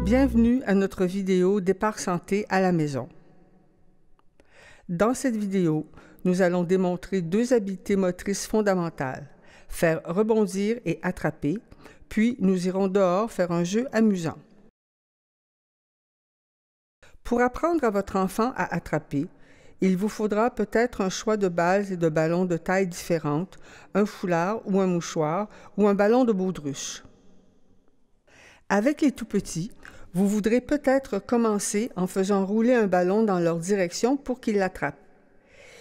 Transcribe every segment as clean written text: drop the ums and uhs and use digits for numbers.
Bienvenue à notre vidéo Départ santé à la maison. Dans cette vidéo, nous allons démontrer deux habiletés motrices fondamentales, faire rebondir et attraper, puis nous irons dehors faire un jeu amusant. Pour apprendre à votre enfant à attraper, il vous faudra peut-être un choix de balles et de ballons de tailles différentes, un foulard ou un mouchoir ou un ballon de baudruche. Avec les tout-petits, vous voudrez peut-être commencer en faisant rouler un ballon dans leur direction pour qu'ils l'attrapent.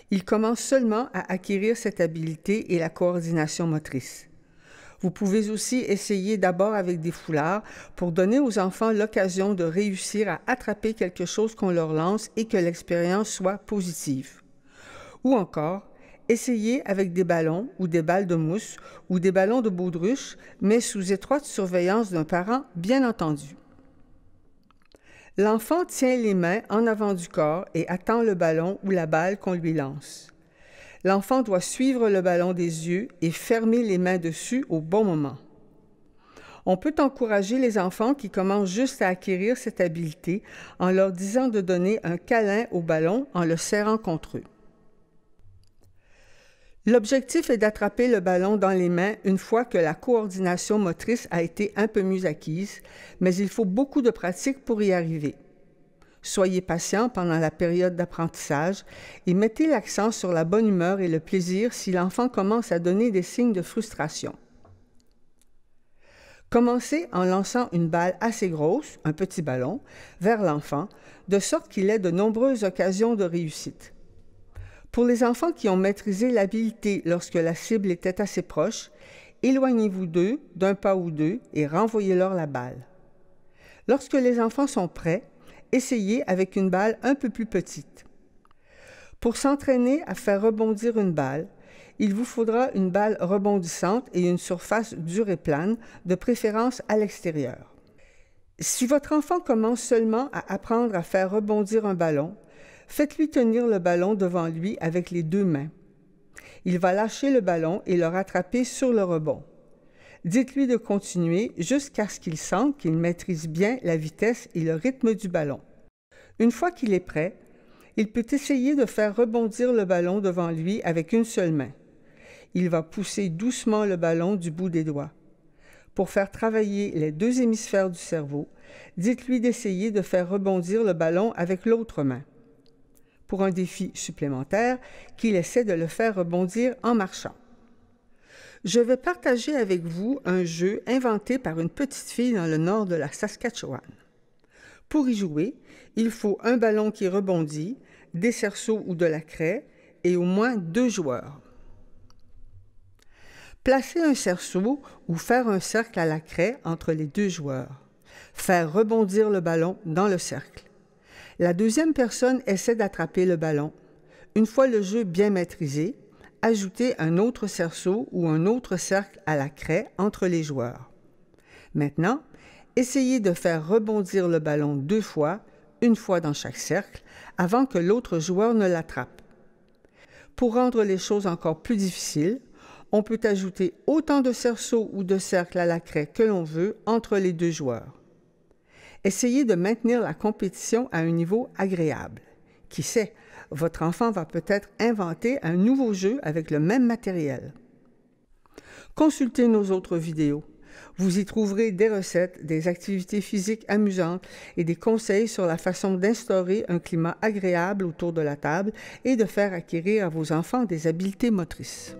Ils commencent seulement à acquérir cette habileté et la coordination motrice. Vous pouvez aussi essayer d'abord avec des foulards pour donner aux enfants l'occasion de réussir à attraper quelque chose qu'on leur lance et que l'expérience soit positive. Ou encore, essayez avec des ballons ou des balles de mousse ou des ballons de baudruche, mais sous étroite surveillance d'un parent, bien entendu. L'enfant tient les mains en avant du corps et attend le ballon ou la balle qu'on lui lance. L'enfant doit suivre le ballon des yeux et fermer les mains dessus au bon moment. On peut encourager les enfants qui commencent juste à acquérir cette habileté en leur disant de donner un câlin au ballon en le serrant contre eux. L'objectif est d'attraper le ballon dans les mains une fois que la coordination motrice a été un peu mieux acquise, mais il faut beaucoup de pratique pour y arriver. Soyez patient pendant la période d'apprentissage et mettez l'accent sur la bonne humeur et le plaisir si l'enfant commence à donner des signes de frustration. Commencez en lançant une balle assez grosse, un petit ballon, vers l'enfant, de sorte qu'il ait de nombreuses occasions de réussite. Pour les enfants qui ont maîtrisé l'habileté lorsque la cible était assez proche, éloignez-vous d'eux d'un pas ou deux et renvoyez-leur la balle. Lorsque les enfants sont prêts, essayez avec une balle un peu plus petite. Pour s'entraîner à faire rebondir une balle, il vous faudra une balle rebondissante et une surface dure et plane, de préférence à l'extérieur. Si votre enfant commence seulement à apprendre à faire rebondir un ballon, faites-lui tenir le ballon devant lui avec les deux mains. Il va lâcher le ballon et le rattraper sur le rebond. Dites-lui de continuer jusqu'à ce qu'il sente qu'il maîtrise bien la vitesse et le rythme du ballon. Une fois qu'il est prêt, il peut essayer de faire rebondir le ballon devant lui avec une seule main. Il va pousser doucement le ballon du bout des doigts. Pour faire travailler les deux hémisphères du cerveau, dites-lui d'essayer de faire rebondir le ballon avec l'autre main. Pour un défi supplémentaire, qu'il essaie de le faire rebondir en marchant. Je vais partager avec vous un jeu inventé par une petite fille dans le nord de la Saskatchewan. Pour y jouer, il faut un ballon qui rebondit, des cerceaux ou de la craie et au moins 2 joueurs. Placez un cerceau ou faire un cercle à la craie entre les 2 joueurs. Faire rebondir le ballon dans le cercle. La deuxième personne essaie d'attraper le ballon. Une fois le jeu bien maîtrisé, ajoutez un autre cerceau ou un autre cercle à la craie entre les joueurs. Maintenant, essayez de faire rebondir le ballon 2 fois, une fois dans chaque cercle, avant que l'autre joueur ne l'attrape. Pour rendre les choses encore plus difficiles, on peut ajouter autant de cerceaux ou de cercles à la craie que l'on veut entre les 2 joueurs. Essayez de maintenir la compétition à un niveau agréable. Qui sait, votre enfant va peut-être inventer un nouveau jeu avec le même matériel. Consultez nos autres vidéos. Vous y trouverez des recettes, des activités physiques amusantes et des conseils sur la façon d'instaurer un climat agréable autour de la table et de faire acquérir à vos enfants des habiletés motrices.